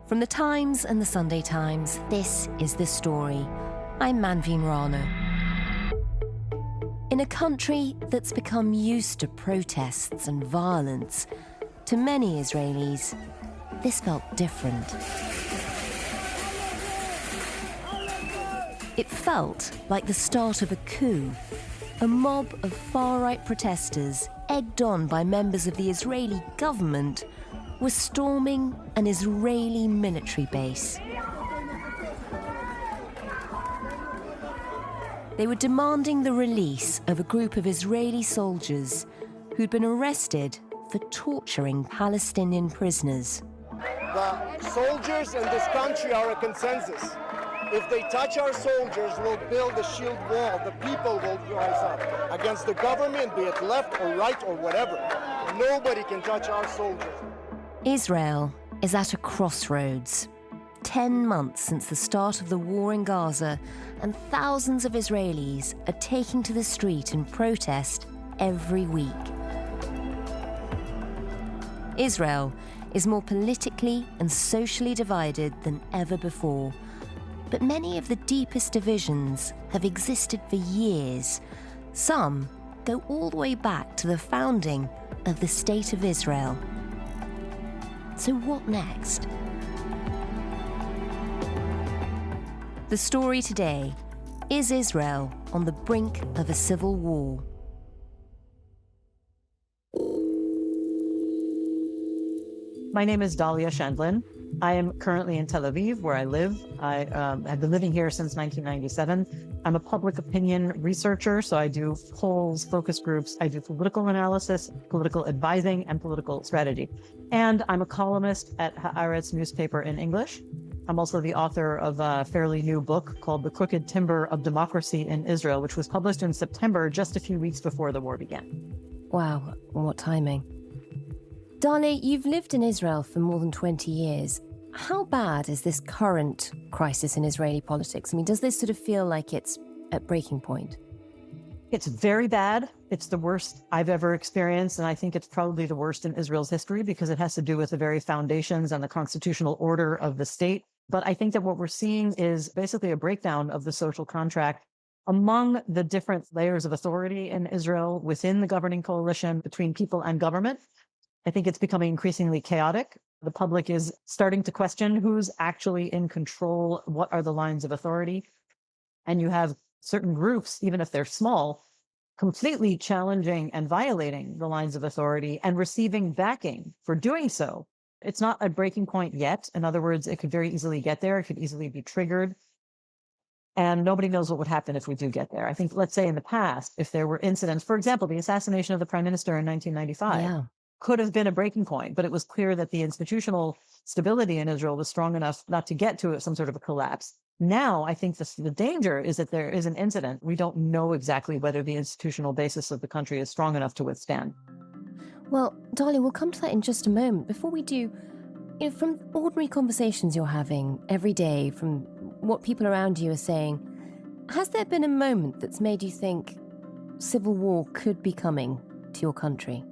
From the Times and the Sunday Times, this is The Story. I'm Manveen Rana. In a country that's become used to protests and violence, to many Israelis, this felt different. It felt like the start of a coup. A mob of far-right protesters, egged on by members of the Israeli government, was storming an Israeli military base. They were demanding the release of a group of Israeli soldiers who'd been arrested for torturing Palestinian prisoners. The soldiers in this country are a consensus. If they touch our soldiers, we'll build a shield wall. The people will rise up against the government, be it left or right or whatever. Nobody can touch our soldiers. Israel is at a crossroads. 10 months since the start of the war in Gaza, and thousands of Israelis are taking to the street in protest every week. Israel is more politically and socially divided than ever before. But many of the deepest divisions have existed for years. Some go all the way back to the founding of the State of Israel. So what next? The story today: is Israel on the brink of a civil war? My name is Dahlia Scheindlin. I am currently in Tel Aviv, where I live. I have been living here since 1997. I'm a public opinion researcher, so I do polls, focus groups. I do political analysis, political advising, and political strategy. And I'm a columnist at Haaretz newspaper in English. I'm also the author of a fairly new book called The Crooked Timber of Democracy in Israel, which was published in September, just a few weeks before the war began. Wow, what timing. Dahlia, you've lived in Israel for more than 20 years. How bad is this current crisis in Israeli politics? I mean, does this sort of feel like it's at breaking point? It's very bad. It's the worst I've ever experienced, and I think it's probably the worst in Israel's history because it has to do with the very foundations and the constitutional order of the state. But I think that what we're seeing is basically a breakdown of the social contract among the different layers of authority in Israel, within the governing coalition, between people and government. I think it's becoming increasingly chaotic. The public is starting to question who's actually in control, what are the lines of authority. And you have certain groups, even if they're small, completely challenging and violating the lines of authority and receiving backing for doing so. It's not a breaking point yet. In other words, it could very easily get there. It could easily be triggered. And nobody knows what would happen if we do get there. I think, let's say in the past, if there were incidents, for example, the assassination of the prime minister in 1995 could have been a breaking point, but it was clear that the institutional stability in Israel was strong enough not to get to some sort of a collapse. Now, I think the danger is that there is an incident. We don't know exactly whether the institutional basis of the country is strong enough to withstand. Well, Dahlia, we'll come to that in just a moment. Before we do, from ordinary conversations you're having every day, from what people around you are saying, has there been a moment that's made you think civil war could be coming to your country?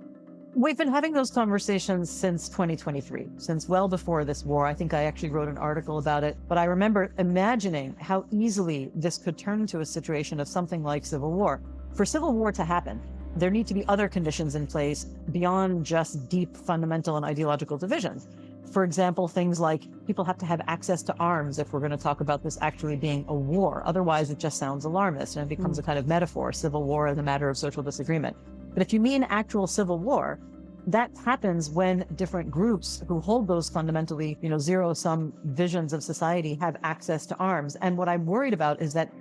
We've been having those conversations since 2023, since well before this war. I think I actually wrote an article about it, but I remember imagining how easily this could turn into a situation of something like civil war. For civil war to happen, there need to be other conditions in place beyond just deep fundamental and ideological divisions. For example, things like people have to have access to arms if we're going to talk about this actually being a war. Otherwise, it just sounds alarmist and it becomes a kind of metaphor, civil war as a matter of social disagreement. But if you mean actual civil war, that happens when different groups who hold those fundamentally, zero-sum visions of society have access to arms. And what I'm worried about is that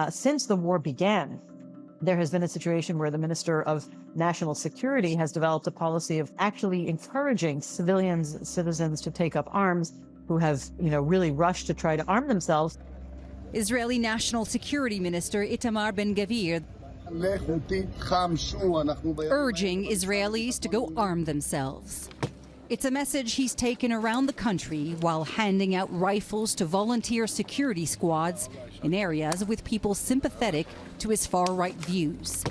since the war began, there has been a situation where the Minister of National Security has developed a policy of actually encouraging citizens to take up arms who have, really rushed to try to arm themselves. Israeli National Security Minister Itamar Ben-Gvir urging Israelis to go arm themselves. It's a message he's taken around the country while handing out rifles to volunteer security squads in areas with people sympathetic to his far-right views.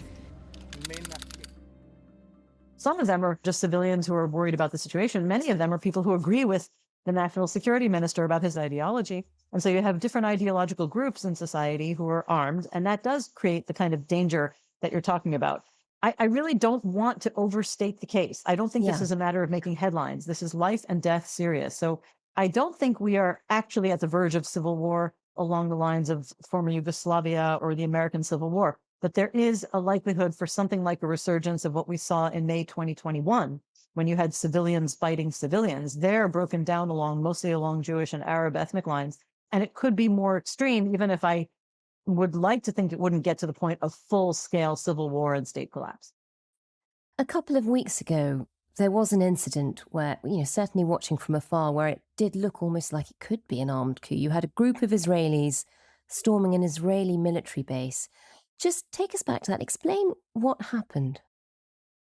Some of them are just civilians who are worried about the situation. Many of them are people who agree with the national security minister about his ideology. And so you have different ideological groups in society who are armed, and that does create the kind of danger that you're talking about. I really don't want to overstate the case. I don't think this is a matter of making headlines. This is life and death serious. So I don't think we are actually at the verge of civil war along the lines of former Yugoslavia or the American Civil War. But there is a likelihood for something like a resurgence of what we saw in May 2021, when you had civilians fighting civilians. They're broken down mostly along Jewish and Arab ethnic lines. And it could be more extreme, even if I would like to think it wouldn't get to the point of full-scale civil war and state collapse. A couple of weeks ago, there was an incident where, certainly watching from afar, where it did look almost like it could be an armed coup. You had a group of Israelis storming an Israeli military base. Just take us back to that. Explain what happened.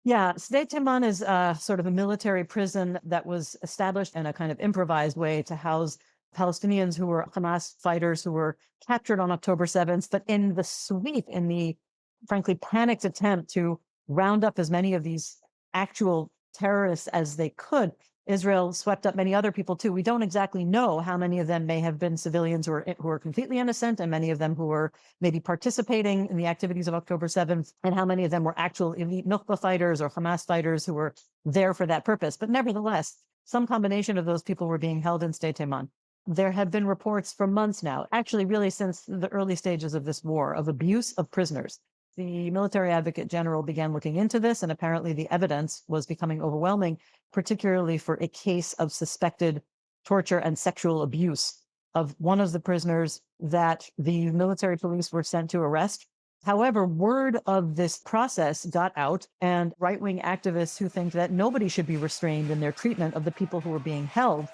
Yeah, Sde Timan is sort of a military prison that was established in a kind of improvised way to house Palestinians who were Hamas fighters who were captured on October 7th. But in the sweep, in the frankly panicked attempt to round up as many of these actual terrorists as they could, Israel swept up many other people too. We don't exactly know how many of them may have been civilians who are completely innocent, and many of them who were maybe participating in the activities of October 7th, and how many of them were actual elite Nukba fighters or Hamas fighters who were there for that purpose. But nevertheless, some combination of those people were being held in Sde Timan. There have been reports for months now, actually really since the early stages of this war, of abuse of prisoners. The military advocate general began looking into this, and apparently the evidence was becoming overwhelming, particularly for a case of suspected torture and sexual abuse of one of the prisoners that the military police were sent to arrest. However, word of this process got out, and right-wing activists who think that nobody should be restrained in their treatment of the people who were being held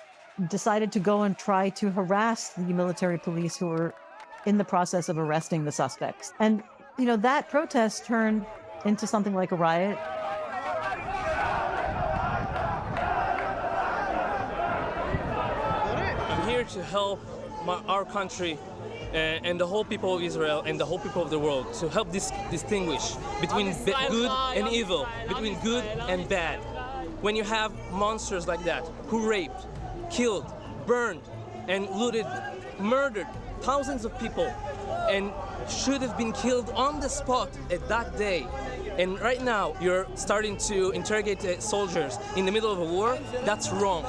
decided to go and try to harass the military police who were in the process of arresting the suspects. And that protest turned into something like a riot. I'm here to help our country and the whole people of Israel and the whole people of the world, to help distinguish between good and evil, between good and bad. When you have monsters like that who raped, killed, burned, and looted, murdered thousands of people, and should have been killed on the spot at that day, and right now you're starting to interrogate soldiers in the middle of a war, that's wrong.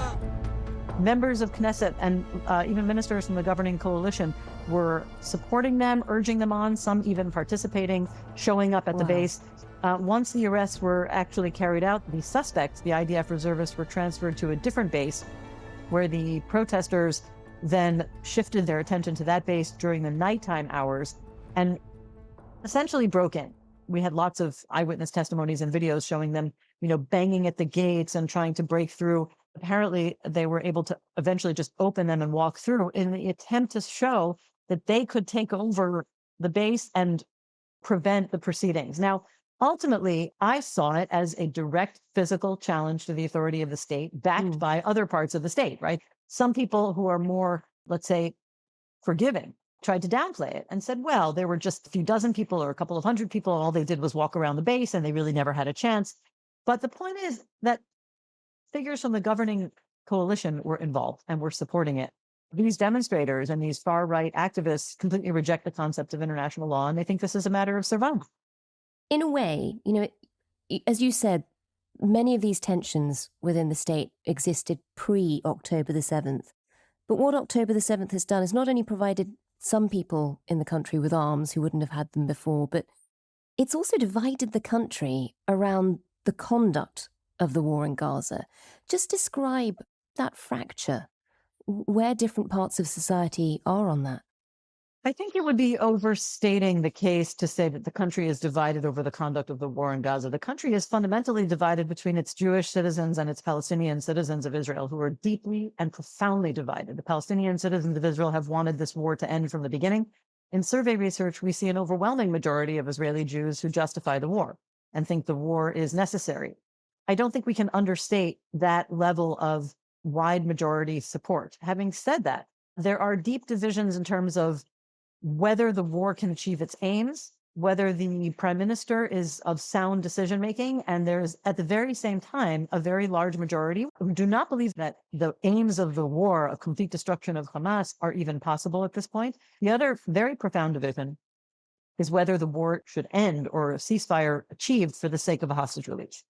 Members of Knesset and even ministers from the governing coalition were supporting them, urging them on, some even participating, showing up at the base. Once the arrests were actually carried out, the suspects, the IDF reservists, were transferred to a different base, where the protesters then shifted their attention to that base during the nighttime hours and essentially broke in. We had lots of eyewitness testimonies and videos showing them, banging at the gates and trying to break through. Apparently, they were able to eventually just open them and walk through in the attempt to show that they could take over the base and prevent the proceedings. Now, ultimately, I saw it as a direct physical challenge to the authority of the state, backed by other parts of the state, right? Some people who are more, let's say, forgiving tried to downplay it and said, well, there were just a few dozen people or a couple of hundred people, and all they did was walk around the base, and they really never had a chance. But the point is that figures from the governing coalition were involved and were supporting it. These demonstrators and these far-right activists completely reject the concept of international law, and they think this is a matter of survival. In a way, as you said, many of these tensions within the state existed pre-October the 7th. But what October the 7th has done is not only provided some people in the country with arms who wouldn't have had them before, but it's also divided the country around the conduct of the war in Gaza. Just describe that fracture, where different parts of society are on that. I think it would be overstating the case to say that the country is divided over the conduct of the war in Gaza. The country is fundamentally divided between its Jewish citizens and its Palestinian citizens of Israel, who are deeply and profoundly divided. The Palestinian citizens of Israel have wanted this war to end from the beginning. In survey research, we see an overwhelming majority of Israeli Jews who justify the war and think the war is necessary. I don't think we can understate that level of wide majority support. Having said that, there are deep divisions in terms of whether the war can achieve its aims whether the prime minister is of sound decision making. And there's, at the very same time, a very large majority who do not believe that the aims of the war, of complete destruction of Hamas, are even possible at this point. The other very profound division is whether the war should end or a ceasefire achieved for the sake of a hostage release.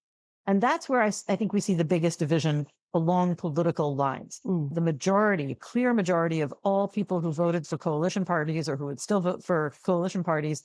And that's where I think we see the biggest division along political lines. The majority, clear majority of all people who voted for coalition parties or who would still vote for coalition parties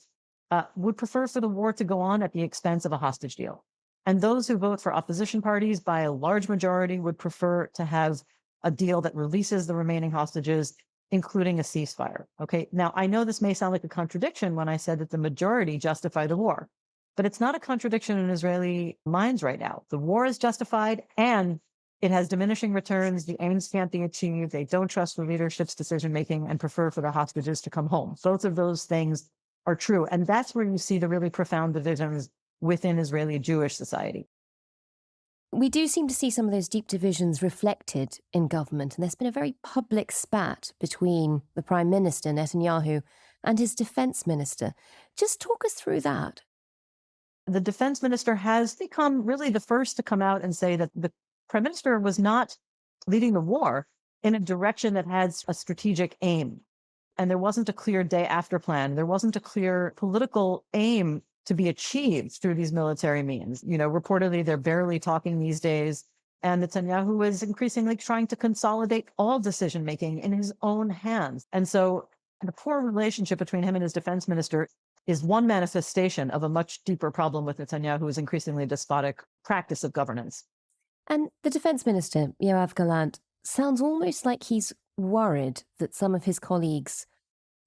would prefer for the war to go on at the expense of a hostage deal. And those who vote for opposition parties, by a large majority, would prefer to have a deal that releases the remaining hostages, including a ceasefire. Okay, now I know this may sound like a contradiction when I said that the majority justify the war, but it's not a contradiction in Israeli minds right now. The war is justified and it has diminishing returns. The aims can't be achieved. They don't trust the leadership's decision-making and prefer for the hostages to come home. Both of those things are true. And that's where you see the really profound divisions within Israeli Jewish society. We do seem to see some of those deep divisions reflected in government, and there's been a very public spat between the Prime Minister, Netanyahu, and his defense minister. Just talk us through that. The defense minister has become really the first to come out and say that the Prime Minister was not leading the war in a direction that has a strategic aim. And there wasn't a clear day after plan. There wasn't a clear political aim to be achieved through these military means. You know, reportedly, they're barely talking these days. And Netanyahu is increasingly trying to consolidate all decision-making in his own hands. And so the poor relationship between him and his defense minister is one manifestation of a much deeper problem with Netanyahu's increasingly despotic practice of governance. And the defense minister, Yoav Gallant, sounds almost like he's worried that some of his colleagues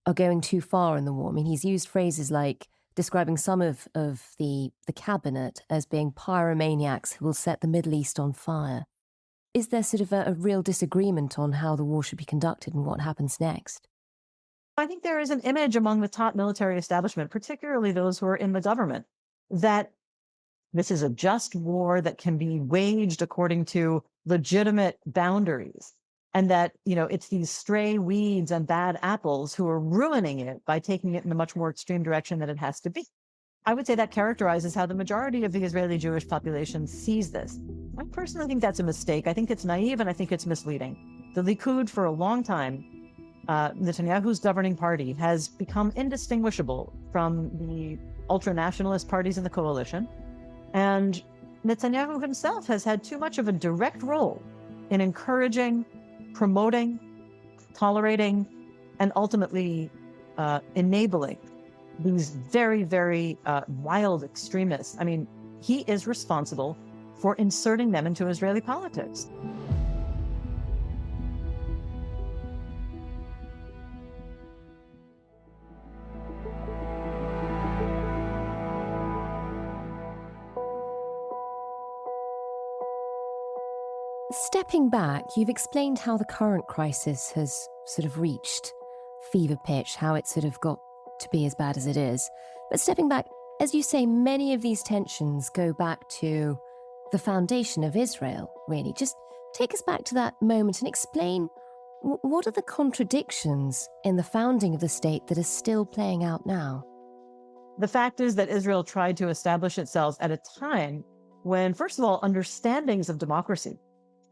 are going too far in the war. I mean, he's used phrases like describing some of the cabinet as being pyromaniacs who will set the Middle East on fire. Is there sort of a real disagreement on how the war should be conducted and what happens next? I think there is an image among the top military establishment, particularly those who are in the government, that this is a just war that can be waged according to legitimate boundaries. And that, you know, it's these stray weeds and bad apples who are ruining it by taking it in a much more extreme direction than it has to be. I would say that characterizes how the majority of the Israeli Jewish population sees this. I personally think that's a mistake. I think it's naive and I think it's misleading. The Likud, for a long time, Netanyahu's governing party, has become indistinguishable from the ultra-nationalist parties in the coalition. And Netanyahu himself has had too much of a direct role in encouraging, promoting, tolerating, and ultimately enabling these very, very wild extremists. I mean, he is responsible for inserting them into Israeli politics. Stepping back, you've explained how the current crisis has sort of reached fever pitch, how it sort of got to be as bad as it is. But stepping back, as you say, many of these tensions go back to the foundation of Israel, really. Just take us back to that moment and explain what are the contradictions in the founding of the state that are still playing out now? The fact is that Israel tried to establish itself at a time when, first of all, understandings of democracy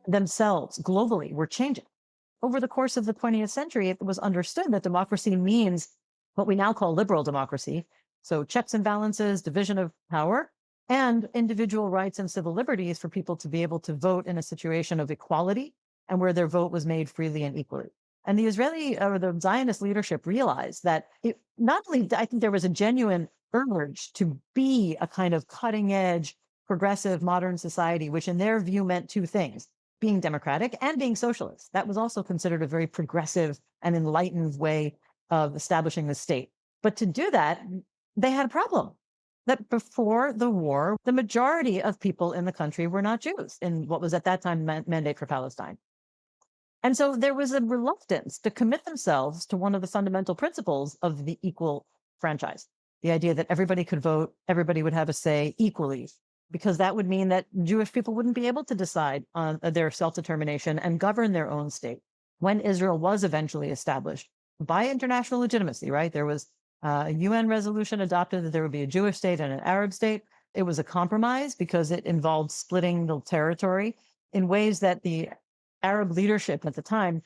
themselves globally were changing. Over the course of the 20th century, it was understood that democracy means what we now call liberal democracy. So checks and balances, division of power, and individual rights and civil liberties for people to be able to vote in a situation of equality and where their vote was made freely and equally. And the Israeli or the Zionist leadership realized that it not only, I think there was a genuine urge to be a kind of cutting edge, progressive, modern society, which in their view meant two things: being democratic and being socialist. That was also considered a very progressive and enlightened way of establishing the state. But to do that, they had a problem. That before the war, the majority of people in the country were not Jews in what was at that time Mandate for Palestine. And so there was a reluctance to commit themselves to one of the fundamental principles of the equal franchise, the idea that everybody could vote, everybody would have a say equally, because that would mean that Jewish people wouldn't be able to decide on their self-determination and govern their own state. When Israel was eventually established by international legitimacy, right? There was A UN resolution adopted that there would be a Jewish state and an Arab state. It was a compromise because it involved splitting the territory in ways that the Arab leadership at the time,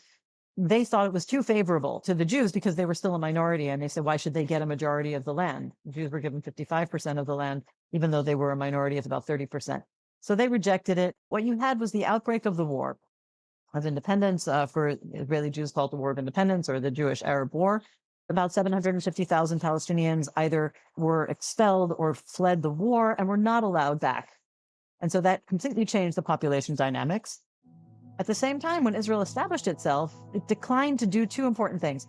they thought it was too favorable to the Jews because they were still a minority. And they said, why should they get a majority of the land? The Jews were given 55% of the land, even though they were a minority of about 30%. So they rejected it. What you had was the outbreak of the War of Independence. For Israeli Jews called the War of Independence or the Jewish-Arab War. About 750,000 Palestinians either were expelled or fled the war and were not allowed back. And so that completely changed the population dynamics. At the same time, when Israel established itself, it declined to do two important things.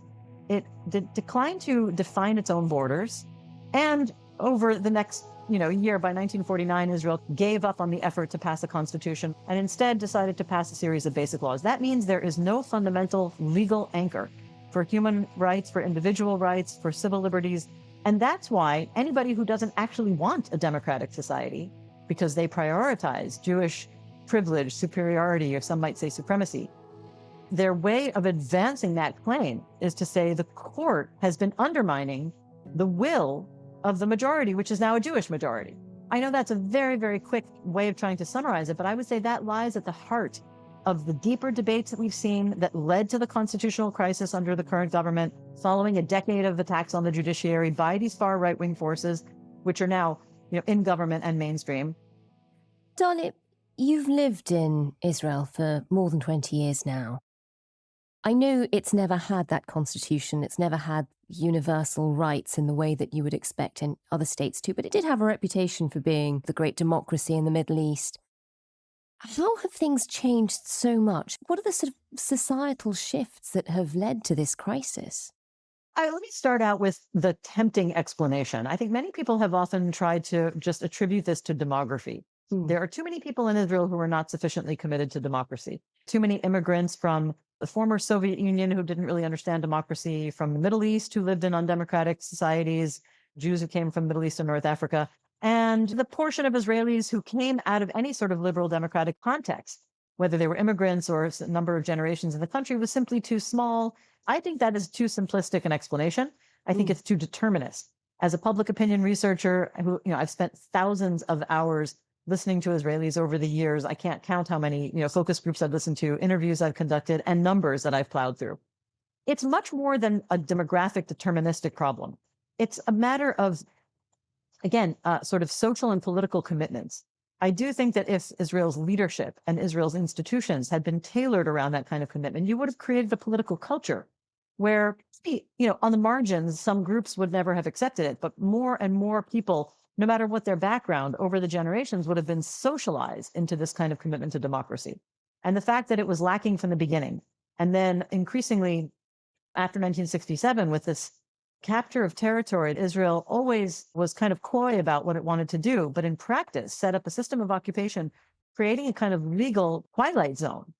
It declined to define its own borders. And over the next year, by 1949, Israel gave up on the effort to pass a constitution and instead decided to pass a series of basic laws. That means there is no fundamental legal anchor for human rights, for individual rights, for civil liberties. And that's why anybody who doesn't actually want a democratic society, because they prioritize Jewish privilege, superiority, or some might say supremacy, their way of advancing that claim is to say the court has been undermining the will of the majority, which is now a Jewish majority. I know that's a very, very quick way of trying to summarize it, but I would say that lies at the heart of the deeper debates that we've seen that led to the constitutional crisis under the current government, following a decade of attacks on the judiciary by these far right-wing forces, which are now in government and mainstream. Dahlia, you've lived in Israel for more than 20 years now. I know it's never had that constitution, it's never had universal rights in the way that you would expect in other states to, but it did have a reputation for being the great democracy in the Middle East. How have things changed so much? What are the sort of societal shifts that have led to this crisis? Let me start out with the tempting explanation. I think many people have often tried to just attribute this to demography. There are too many people in Israel who are not sufficiently committed to democracy. Too many immigrants from the former Soviet Union who didn't really understand democracy, from the Middle East who lived in undemocratic societies, Jews who came from Middle East and North Africa, and the portion of Israelis who came out of any sort of liberal democratic context, whether they were immigrants or a number of generations in the country, was simply too small. I think that is too simplistic an explanation. I think it's too determinist. As a public opinion researcher who, I've spent thousands of hours listening to Israelis over the years. I can't count how many, focus groups I've listened to, interviews I've conducted, and numbers that I've plowed through. It's much more than a demographic deterministic problem. It's a matter of, again, sort of social and political commitments. I do think that if Israel's leadership and Israel's institutions had been tailored around that kind of commitment, you would have created a political culture where, on the margins, some groups would never have accepted it, but more and more people, no matter what their background over the generations, would have been socialized into this kind of commitment to democracy. And the fact that it was lacking from the beginning, and then increasingly after 1967 with this capture of territory, Israel always was kind of coy about what it wanted to do, but in practice set up a system of occupation, creating a kind of legal twilight zone.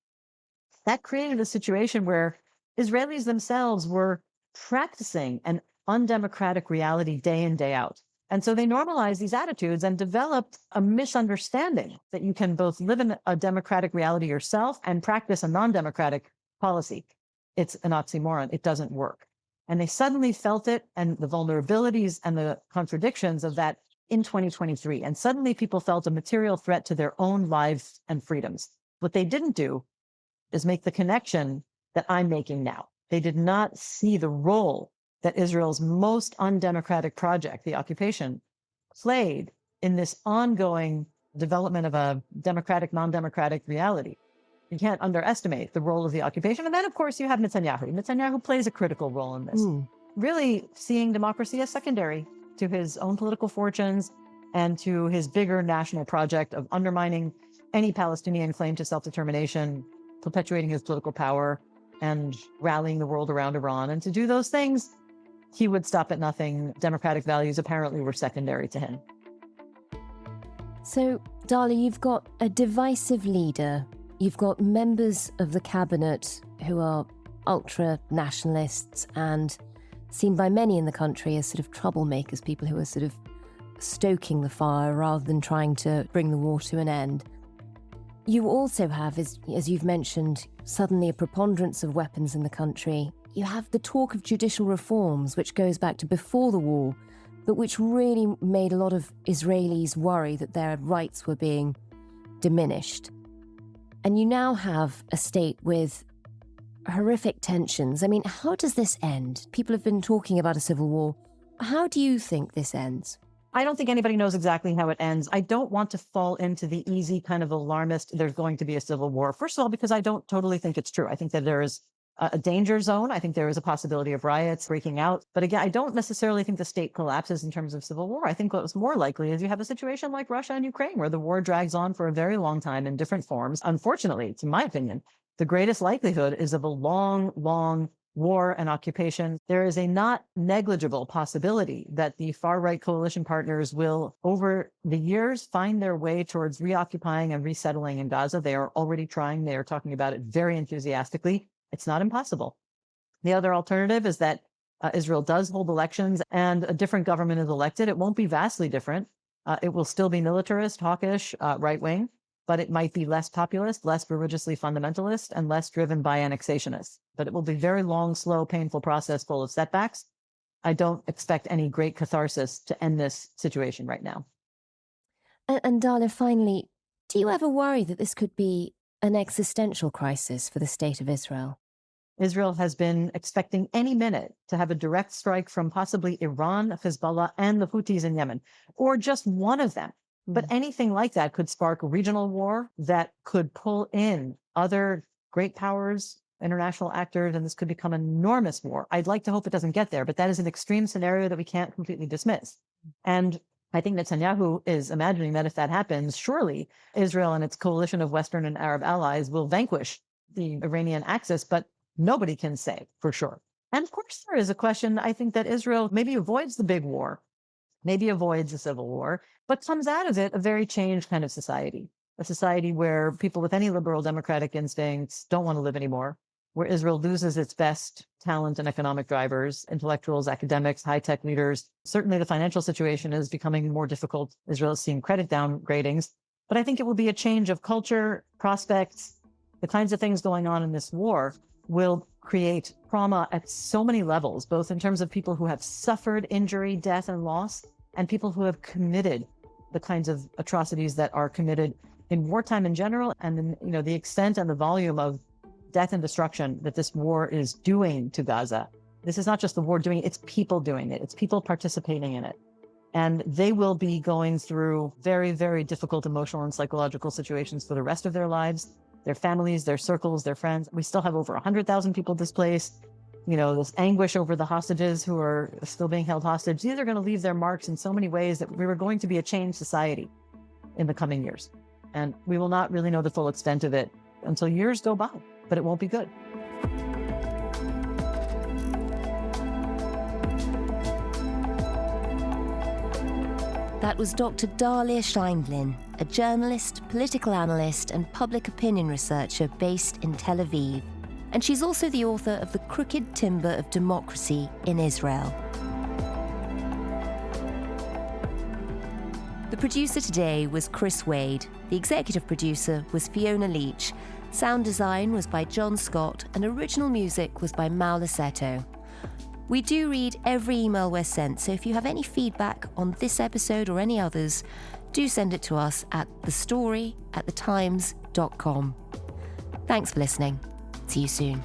That created a situation where Israelis themselves were practicing an undemocratic reality day in, day out. And so they normalized these attitudes and developed a misunderstanding that you can both live in a democratic reality yourself and practice a non-democratic policy. It's an oxymoron. It doesn't work. And they suddenly felt it, and the vulnerabilities and the contradictions of that in 2023. And suddenly people felt a material threat to their own lives and freedoms. What they didn't do is make the connection that I'm making now. They did not see the role that Israel's most undemocratic project, the occupation, played in this ongoing development of a democratic, non-democratic reality. You can't underestimate the role of the occupation. And then, of course, you have Netanyahu. Netanyahu plays a critical role in this, really seeing democracy as secondary to his own political fortunes and to his bigger national project of undermining any Palestinian claim to self-determination, perpetuating his political power, and rallying the world around Iran. And to do those things, he would stop at nothing. Democratic values apparently were secondary to him. So, Dahlia, you've got a divisive leader. You've got members of the cabinet who are ultra-nationalists and seen by many in the country as sort of troublemakers, people who are sort of stoking the fire rather than trying to bring the war to an end. You also have, as you've mentioned, suddenly a preponderance of weapons in the country. you have the talk of judicial reforms, which goes back to before the war, but which really made a lot of Israelis worry that their rights were being diminished. And you now have a state with horrific tensions. I mean, how does this end? People have been talking about a civil war. How do you think this ends? I don't think anybody knows exactly how it ends. I don't want to fall into the easy kind of alarmist, there's going to be a civil war. First of all, because I don't totally think it's true. I think that there is a danger zone. I think there is a possibility of riots breaking out. But again, I don't necessarily think the state collapses in terms of civil war. I think what's more likely is you have a situation like Russia and Ukraine, where the war drags on for a very long time in different forms. Unfortunately, to my opinion, the greatest likelihood is of a long, long war and occupation. There is a not negligible possibility that the far-right coalition partners will, over the years, find their way towards reoccupying and resettling in Gaza. They are already trying. They are talking about it very enthusiastically. It's not impossible. The other alternative is that Israel does hold elections and a different government is elected. It won't be vastly different. It will still be militarist, hawkish, right-wing, but it might be less populist, less religiously fundamentalist, and less driven by annexationists. But it will be a very long, slow, painful process full of setbacks. I don't expect any great catharsis to end this situation right now. And Dahlia, finally, do you ever worry that this could be an existential crisis for the state of Israel? Israel has been expecting any minute to have a direct strike from possibly Iran, Hezbollah, and the Houthis in Yemen, or just one of them. But anything like that could spark a regional war that could pull in other great powers, international actors, and this could become an enormous war. I'd like to hope it doesn't get there, but that is an extreme scenario that we can't completely dismiss. And I think Netanyahu is imagining that if that happens, surely Israel and its coalition of Western and Arab allies will vanquish the Iranian axis, but nobody can say for sure. And of course, there is a question, I think, that Israel maybe avoids the big war, maybe avoids a civil war, but comes out of it a very changed kind of society, a society where people with any liberal democratic instincts don't want to live anymore, where Israel loses its best talent and economic drivers, intellectuals, academics, high-tech leaders. Certainly the financial situation is becoming more difficult. Israel is seeing credit downgradings. But I think it will be a change of culture, prospects. The kinds of things going on in this war will create trauma at so many levels, both in terms of people who have suffered injury, death, and loss, and people who have committed the kinds of atrocities that are committed in wartime in general, and in, the extent and the volume of death and destruction that this war is doing to Gaza. This is not just the war doing it, it's people doing it. It's people participating in it. And they will be going through very, very difficult emotional and psychological situations for the rest of their lives, their families, their circles, their friends. We still have over 100,000 people displaced. This anguish over the hostages who are still being held hostage. These are going to leave their marks in so many ways that we were going to be a changed society in the coming years. And we will not really know the full extent of it until years go by, but it won't be good. That was Dr. Dahlia Scheindlin, a journalist, political analyst, and public opinion researcher based in Tel Aviv. And she's also the author of The Crooked Timber of Democracy in Israel. The producer today was Chris Wade. The executive producer was Fiona Leach. Sound design was by John Scott, and original music was by Mau Lassetto. We do read every email we're sent, so if you have any feedback on this episode or any others, do send it to us at thestory@thetimes.com. Thanks for listening. See you soon.